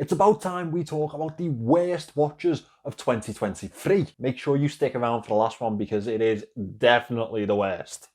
It's about time we talk about the worst watches of 2023. Make sure you stick around for the last one because it is definitely the worst.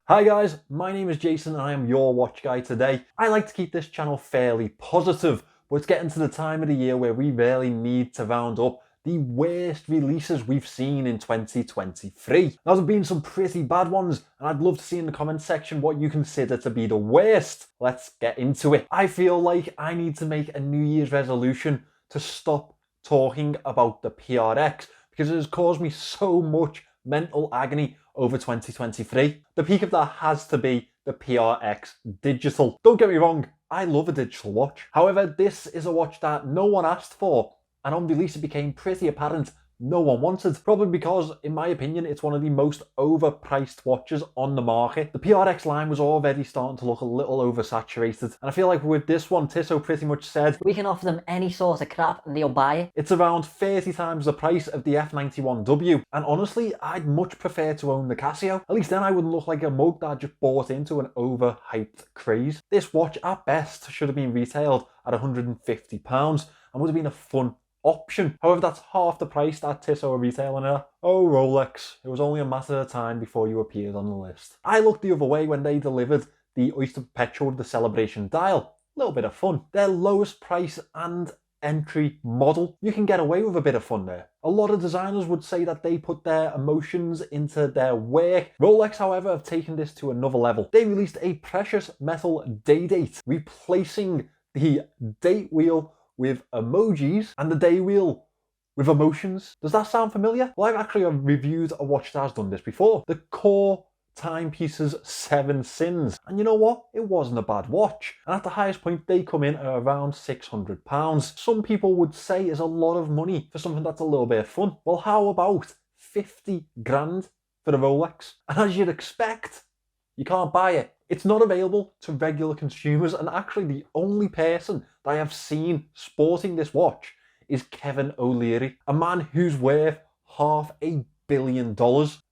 Hi guys, my name is Jason and I am your watch guy today. I like to keep this channel fairly positive, but it's getting to the time of the year where we really need to round up the worst releases we've seen in 2023. Now, there have been some pretty bad ones, and I'd love to see in the comments section what you consider to be the worst. Let's get into it. I feel like I need to make a New Year's resolution to stop talking about the PRX because it has caused me so much mental agony over 2023. The peak of that has to be the PRX Digital. Don't get me wrong, I love a digital watch. However, this is a watch that no one asked for, and on release it became pretty apparent no one wanted. Probably because, in my opinion, it's one of the most overpriced watches on the market. The PRX line was already starting to look a little oversaturated, and I feel like with this one, Tissot pretty much said, we can offer them any sort of crap and they'll buy it. It's around 30 times the price of the F91W, and honestly, I'd much prefer to own the Casio. At least then I wouldn't look like a mug that I just bought into an overhyped craze. This watch, at best, should have been retailed at £150 and would have been a fun option. However, that's half the price that Tissot are retailing it at. Oh, Rolex, it was only a matter of time before you appeared on the list. I looked the other way when they delivered the Oyster Perpetual with the Celebration dial. A little bit of fun. Their lowest price and entry model, you can get away with a bit of fun there. A lot of designers would say that they put their emotions into their work. Rolex, however, have taken this to another level. They released a precious metal day date, replacing the date wheel with emojis and the day wheel with emotions. Does that sound familiar? Well, I've actually reviewed a watch that has done this before. The Core Timepieces 7 Sins. And you know what? It wasn't a bad watch. And at the highest point, they come in at around £600. Some people would say is a lot of money for something that's a little bit of fun. Well, how about 50 grand for the Rolex? And as you'd expect, you can't buy it. It's not available to regular consumers, and actually the only person that I have seen sporting this watch is Kevin O'Leary, a man who's worth $500 million.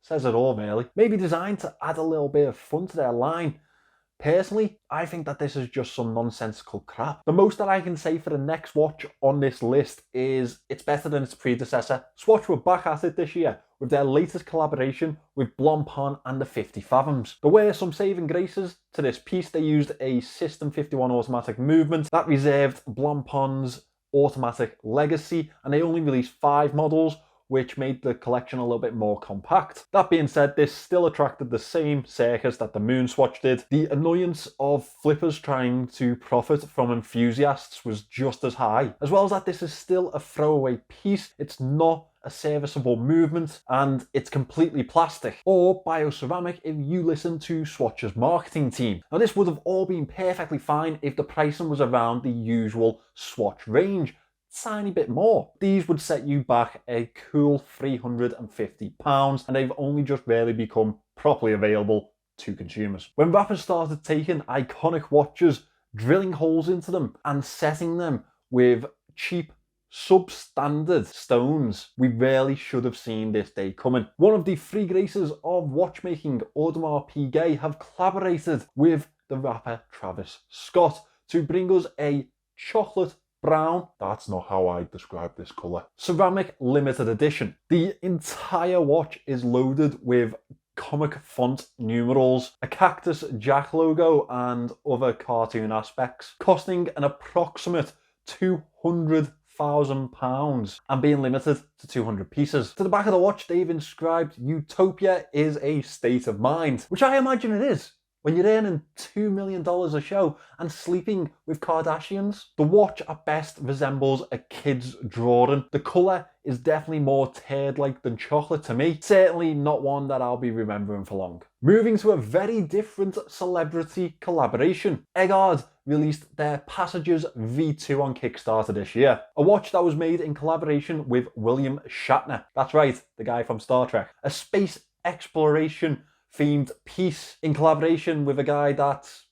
Says it all, really. Maybe designed to add a little bit of fun to their line. Personally, I think that this is just some nonsensical crap. The most that I can say for the next watch on this list is it's better than its predecessor. Swatch were back at it this year with their latest collaboration with Blancpain and the 50 Fathoms. There were some saving graces to this piece. They used a System 51 automatic movement that reserved Blancpain's automatic legacy, and they only released 5 models, which made the collection a little bit more compact. That being said, this still attracted the same circus that the Moon Swatch did. The annoyance of flippers trying to profit from enthusiasts was just as high, as well as that this is still a throwaway piece. It's not a serviceable movement, and it's completely plastic, or bioceramic if you listen to Swatch's marketing team. Now, this would have all been perfectly fine if the pricing was around the usual Swatch range, tiny bit more. These would set you back a cool £350, and they've only just really become properly available to consumers. When rappers started taking iconic watches, drilling holes into them, and setting them with cheap substandard stones, we really should have seen this day coming. One of the 3 graces of watchmaking, Audemars Piguet, have collaborated with the rapper Travis Scott to bring us a chocolate brown, that's not how I describe this colour, ceramic limited edition. The entire watch is loaded with comic font numerals, a Cactus Jack logo, and other cartoon aspects, costing an approximate £200,000 and being limited to 200 pieces. To the back of the watch, they've inscribed "Utopia is a state of mind," which I imagine it is. When you're earning $2 million a show and sleeping with Kardashians. The watch at best resembles a kid's drawing. The colour is definitely more turd-like than chocolate to me. Certainly not one that I'll be remembering for long. Moving to a very different celebrity collaboration. Egard released their Passengers V2 on Kickstarter this year. A watch that was made in collaboration with William Shatner. That's right, the guy from Star Trek. A space exploration themed piece in collaboration with a guy that's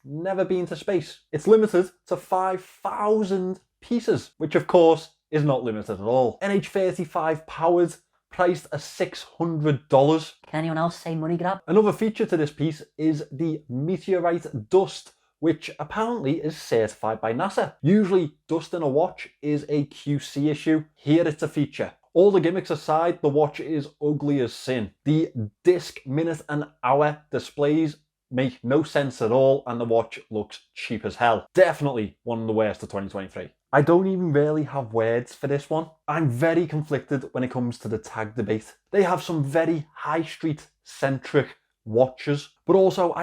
never been to space. It's limited to 5,000 pieces, which of course is not limited at all. NH35 powered, priced at $600. Can anyone else say money grab? Another feature to this piece is the meteorite dust, which apparently is certified by NASA. Usually dust in a watch is a QC issue. Here it's a feature. All the gimmicks aside, the watch is ugly as sin. The disc, minute and hour displays make no sense at all, and the watch looks cheap as hell. Definitely one of the worst of 2023. I don't even really have words for this one. I'm very conflicted when it comes to the tag debate. They have some very high street centric watches, but also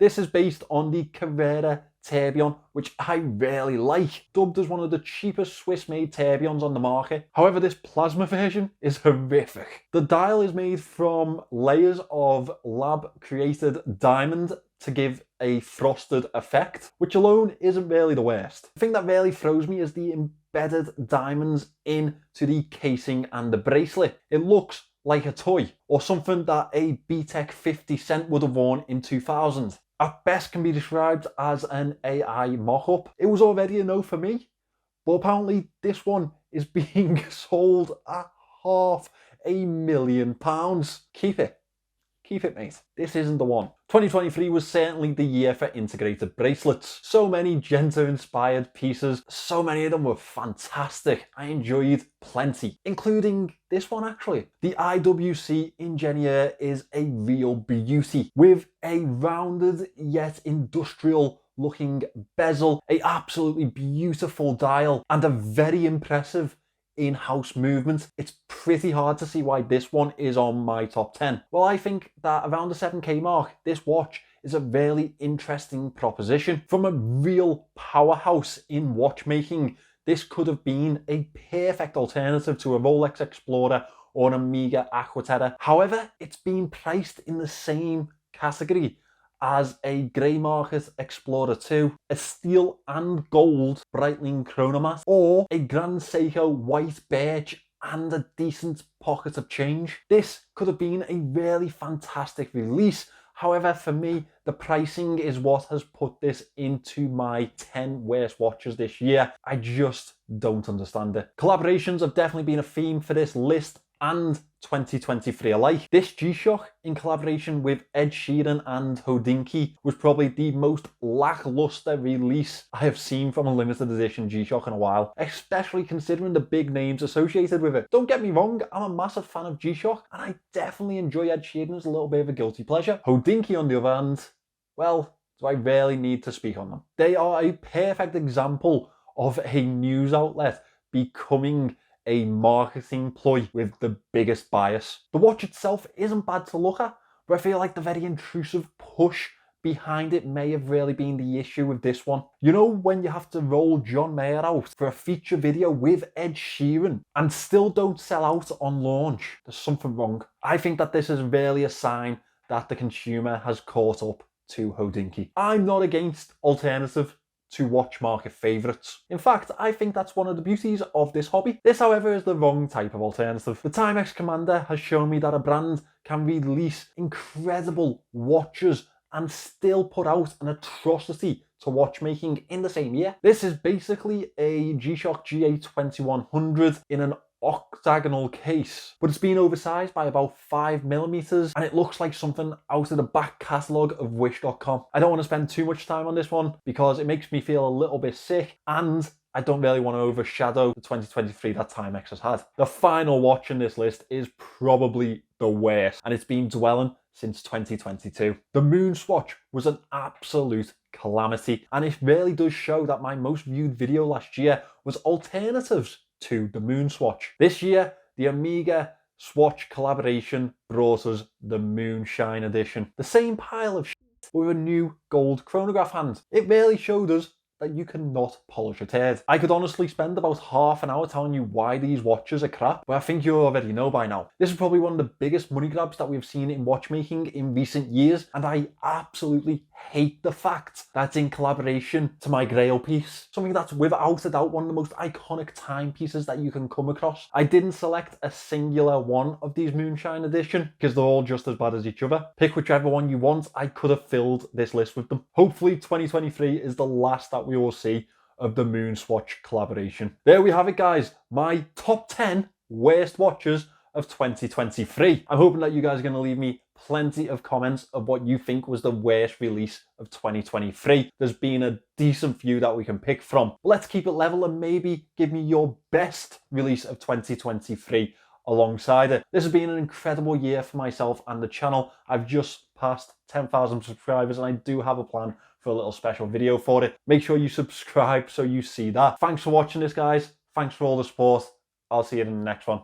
this is based on the Carrera Tourbillon, which I really like, dubbed as one of the cheapest Swiss-made tourbillons on the market. However, this plasma version is horrific. The dial is made from layers of lab-created diamond to give a frosted effect, which alone isn't really the worst. The thing that really throws me is the embedded diamonds into the casing and the bracelet. It looks like a toy, or something that a BTEC 50 Cent would have worn in 2000. At best can be described as an AI mock-up. It was already a no for me, but apparently this one is being sold at £500,000. Keep it. Keep it, mate. This isn't the one. 2023 was certainly the year for integrated bracelets. So many Genta-inspired pieces. So many of them were fantastic. I enjoyed plenty, including this one actually. The IWC Ingenieur is a real beauty, with a rounded yet industrial looking bezel, a absolutely beautiful dial, and a very impressive in-house movement. It's pretty hard to see why this one is on my top 10. Well, I think that around the 7K mark, this watch is a really interesting proposition. From a real powerhouse in watchmaking, this could have been a perfect alternative to a Rolex Explorer or an Omega Aquaterra. However, it's been priced in the same category as a grey market Explorer 2, a steel and gold Breitling Chronomat, or a Grand Seiko white birch and a decent pocket of change. This could have been a really fantastic release. However, for me, the pricing is what has put this into my 10 worst watches this year. I just don't understand it. Collaborations have definitely been a theme for this list and 2023 alike. This G-Shock in collaboration with Ed Sheeran and Hodinkee was probably the most lackluster release I have seen from a limited edition G-Shock in a while, especially considering the big names associated with it. Don't get me wrong, I'm a massive fan of G-Shock, and I definitely enjoy Ed Sheeran as a little bit of a guilty pleasure. Hodinkee, on the other hand, well, do I really need to speak on them? They are a perfect example of a news outlet becoming a marketing ploy with the biggest bias. The watch itself isn't bad to look at, but I feel like the very intrusive push behind it may have really been the issue with this one. You know, when you have to roll John Mayer out for a feature video with Ed Sheeran and still don't sell out on launch, there's something wrong. I think that this is really a sign that the consumer has caught up to Hodinkee. I'm not against alternative to watch market favourites. In fact, I think that's one of the beauties of this hobby. This, however, is the wrong type of alternative. The Timex Commander has shown me that a brand can release incredible watches and still put out an atrocity to watchmaking in the same year. This is basically a G-Shock GA2100 in an octagonal case, but it's been oversized by about 5mm and it looks like something out of the back catalogue of wish.com. I don't want to spend too much time on this one because it makes me feel a little bit sick, and I don't really want to overshadow the 2023 that Timex has had. The final watch in this list is probably the worst, and it's been dwelling since 2022. The Moon Swatch was an absolute calamity, and it really does show that my most viewed video last year was alternatives to the Moon Swatch. This year, the Omega Swatch collaboration brought us the Moonshine edition. The same pile of shit with a new gold chronograph hand. It really showed us that you cannot polish a turd. I could honestly spend about half an hour telling you why these watches are crap, but I think you already know by now. This is probably one of the biggest money grabs that we've seen in watchmaking in recent years, and I absolutely hate the fact that it's in collaboration to my Grail piece, something that's without a doubt one of the most iconic timepieces that you can come across. I didn't select a singular one of these Moonshine edition because they're all just as bad as each other. Pick whichever one you want. I could have filled this list with them. Hopefully 2023 is the last that we will see of the Moon Swatch collaboration. There we have it, guys. My top 10 worst watches of 2023. I'm hoping that you guys are going to leave me plenty of comments of what you think was the worst release of 2023. There's been a decent few that we can pick from. Let's keep it level and maybe give me your best release of 2023 alongside it. This has been an incredible year for myself and the channel. I've just passed 10,000 subscribers and I do have a plan for a little special video for it. Make sure you subscribe so you see that. Thanks for watching this, guys. Thanks for all the support. I'll see you in the next one.